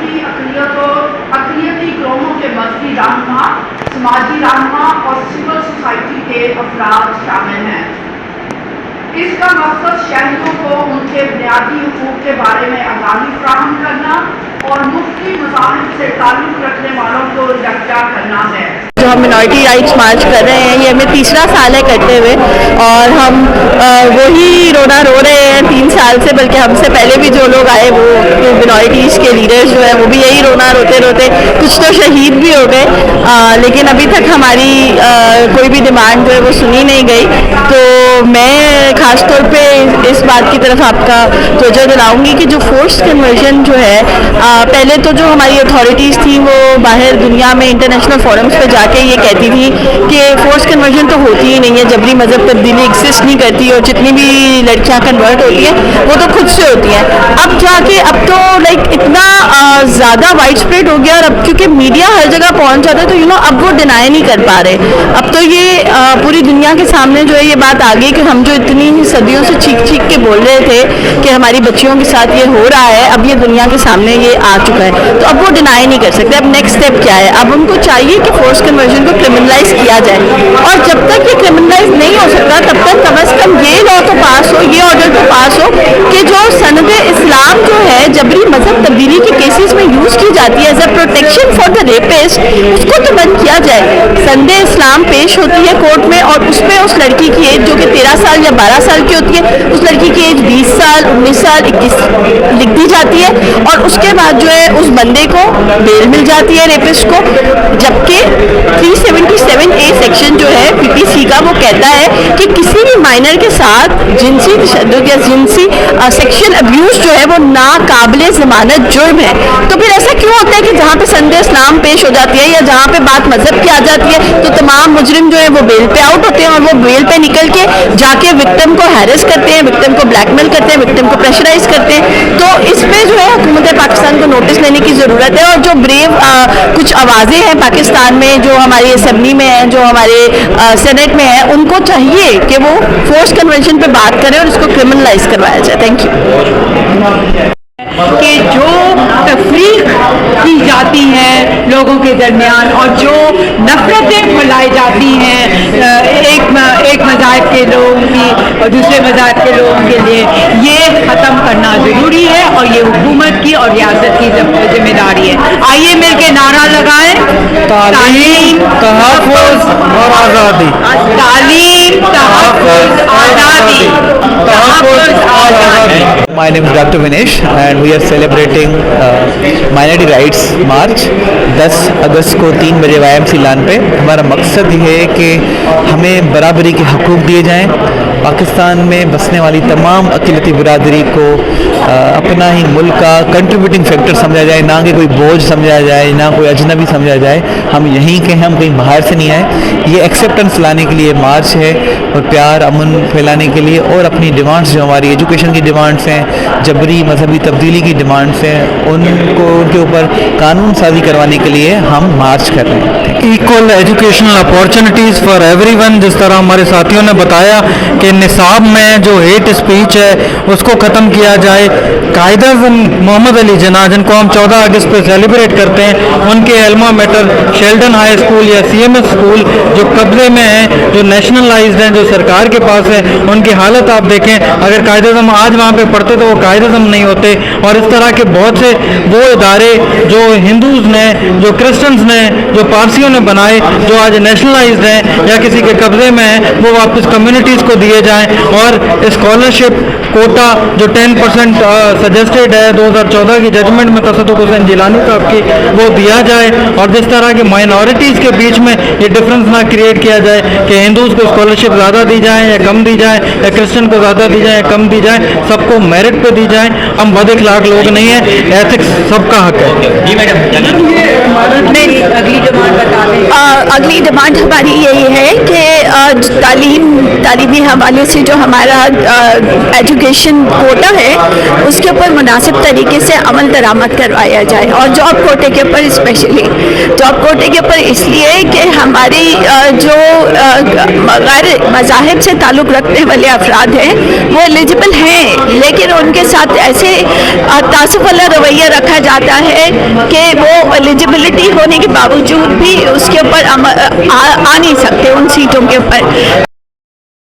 रियासती अक़लियती ग्रोहों के मजहबी रहनुमा, समाजी रहनुमा और सिविल सोसाइटी के अफराद शामिल हैं। इसका मकसद शहरियों को उनके बुनियादी हुकूक के बारे में आगाही फराहम करना और मुफ्ती मज़ाहिब से ताल्लुक़ रखने वालों को यकजा करना है। जो हम मिनॉरिटी राइट्स मार्च कर रहे हैं, ये हमें तीसरा साल है करते हुए, और हम वही रोना रो रहे हैं 3 साल से, बल्कि हमसे पहले भी जो लोग आए वो मिनॉरिटीज़ के लीडर्स जो हैं वो भी यही रोना रोते रोते कुछ तो शहीद भी हो गए, लेकिन अभी तक हमारी कोई भी डिमांड जो है वो सुनी नहीं गई। तो मैं ख़ास तौर पे इस बात की तरफ आपका तवज्जो दिलाऊंगी कि जो फोर्स कन्वर्जन जो है, पहले तो जो हमारी अथॉरिटीज़ थी वो बाहर दुनिया में इंटरनेशनल फोरम्स पे जाके ये कहती थी कि फोर्स कन्वर्जन तो होती ही नहीं है, जबरी मज़हब तब्दीली एग्जिस्ट नहीं करती, और जितनी भी लड़कियां कन्वर्ट होती हैं वो तो खुद से होती हैं। अब जाके अब तो लाइक इतना ज़्यादा वाइड स्प्रेड हो गया, और अब क्योंकि मीडिया हर जगह पहुंच जाता है तो अब वो डिनाई नहीं कर पा रहे। अब तो ये पूरी दुनिया के सामने जो है ये बात आ गई कि हम जो इतनी सदियों से चीख चीख के बोल रहे थे कि हमारी बच्चियों के साथ ये हो रहा है, अब ये दुनिया के सामने ये आ चुका है, तो अब वो डिनाई नहीं कर सकते। अब नेक्स्ट स्टेप क्या है? अब उनको चाहिए कि फोर्स कन्वर्जन को क्रिमिनलाइज किया जाए, और जब तक ये क्रिमिनलाइज नहीं हो सकता तब तक कम अज़ कम ये लॉ तो पास हो, ये ऑर्डर तो पास हो कि जो सनद इस्लाम जो है जबरी मजहब तब्दीली के केसेस में यूज़ की जाती है as a protection for the rapist, उसको तो बंद किया जाए। सनद इस्लाम पेश होती है कोर्ट में, और उसमें उस लड़की की एज जो कि 13 साल या 12 साल की होती है, उस लड़की की एज 20 साल 19 साल 21 लिख दी जाती है, और उसके बाद जो है उस बंदे को बेल मिल जाती है रेपिस्ट को। जबकि 377A सेक्शन जो है PPC का वो कहता है कि किसी भी माइनर के साथ जिनसी तशद्दुद या जिनसी सेक्शुअल अब्यूज़ जो है वो नाकाबिले ज़मानत जुर्म है। तो फिर ऐसा क्यों होता है कि जहाँ पे संदे इस्लाम पेश हो जाती है या जहाँ पे बात मजहब की आ जाती है तो तमाम मुजरिम जो है वो बेल पे आउट होते हैं, और वो बेल पे निकल के जाके विक्टिम को हैरेस करते हैं, विक्टिम को ब्लैकमेल करते हैं, विक्टिम को प्रेशराइज करते हैं। तो इस पर जो है हुकूमत पाकिस्तान को नोटिस लेने की ज़रूरत है, और जो ब्रेव कुछ आवाज़ें हैं पाकिस्तान में, जो हमारी असेंबली में है, जो हमारे सेनेट में है, उनको चाहिए कि वो फोर्स कन्वेंशन पे बात करें और इसको क्रिमिनलाइज करवाया जाए। Thank you. कि जो तफरीक की जाती हैं लोगों के दरमियान और जो नफरतें फैलाई जाती हैं एक मज़हब के लोगों की और दूसरे मज़हब के लोगों के लिए, ये ख़त्म करना ज़रूरी है, और ये हुकूमत की और रियासत की जिम्मेदारी है। आइए मिल के नारा लगाएं, तालीम, तहफ़्फ़ुज़ और आज़ादी। तालीम, तहफ़्फ़ुज़, आज़ादी। तहफ़्फ़ुज़, आज़ादी। My name is Dr. Vinesh and we are celebrating Minority Rights March 10 अगस्त को 3 बजे YMC लान पे। हमारा मकसद ये है कि हमें बराबरी के हकूक़ दिए जाएं, पाकिस्तान में बसने वाली तमाम अक़लियती बिरादरी को अपना ही मुल्क का कंट्रीब्यूटिंग फैक्टर समझा जाए, ना कि कोई बोझ समझा जाए, ना कोई अजनबी समझा जाए। हम यहीं के हैं, हम कहीं बाहर से नहीं आए। ये एक्सेप्टेंस लाने के लिए मार्च है, और प्यार अमन फैलाने के लिए, और अपनी डिमांड्स जो हमारी एजुकेशन की डिमांड्स हैं, जबरी मजहबी तब्दीली की डिमांड्स हैं, उनको उनके ऊपर कानून साजी करवाने के लिए हम मार्च कर रहे हैं। Equal educational opportunities for everyone, जिस तरह हमारे साथियों ने बताया कि निसाब में जो हेट स्पीच है उसको ख़त्म किया जाए। कायद-ए-आज़म मोहम्मद अली जिन्ना, जिनको हम 14 अगस्त पे सेलिब्रेट करते हैं, उनके alma mater Sheldon high school या CMS स्कूल जो कब्जे में हैं, जो नेशनलाइज्ड हैं, जो सरकार के पास है, उनकी हालत आप देखें। अगर कायद-ए-आज़म आज वहाँ पे पढ़ते तो वो कायद-ए-आज़म नहीं होते। और इस तरह के बहुत से वो इदारे जो हिंदूज़ ने, जो क्रिश्चियंस ने, जो पारसियों ने बनाए, जो आज नेशनलाइज्ड हैं या किसी के कब्जे में हैं, वो वापस कम्युनिटीज़ को दिए जाएँ। और स्कॉलरशिप कोटा जो 10% सजेस्टेड है 2014 की जजमेंट में तसद्दुक़ हुसैन जिलानी साहब की, वो दिया जाए। और जिस तरह के माइनॉरिटीज़ के बीच में ये डिफरेंस ना क्रिएट किया जाए कि हिंदूज़ को स्कॉलरशिप ज़्यादा दी जाए या कम दी जाए, या क्रिश्चियन को ज़्यादा दी जाए या कम दी जाए, सबको मेरिट पे दी जाए। हम बद इखलाक लोग नहीं हैं, एथिक्स सबका हक है। जी मैडम, अगली डिमांड बता अगली डिमांड हमारी यही है कि तालीमी हवाले से जो हमारा एजुकेशन कोटा है उसके ऊपर मुनासिब तरीके से अमल दरामद करवाया जाए, और जॉब कोटे के ऊपर स्पेशली जॉब कोटे के ऊपर इसलिए कि हमारी जो गैर मज़ाहिब से ताल्लुक़ रखने वाले अफराद हैं वो एलिजिबल हैं, लेकिन उनके साथ ऐसे तासुफ वाला रवैया रखा जाता है कि वो एलिजिबिलिटी होने के बावजूद भी उसके ऊपर आ नहीं सकते उन सीटों के ऊपर।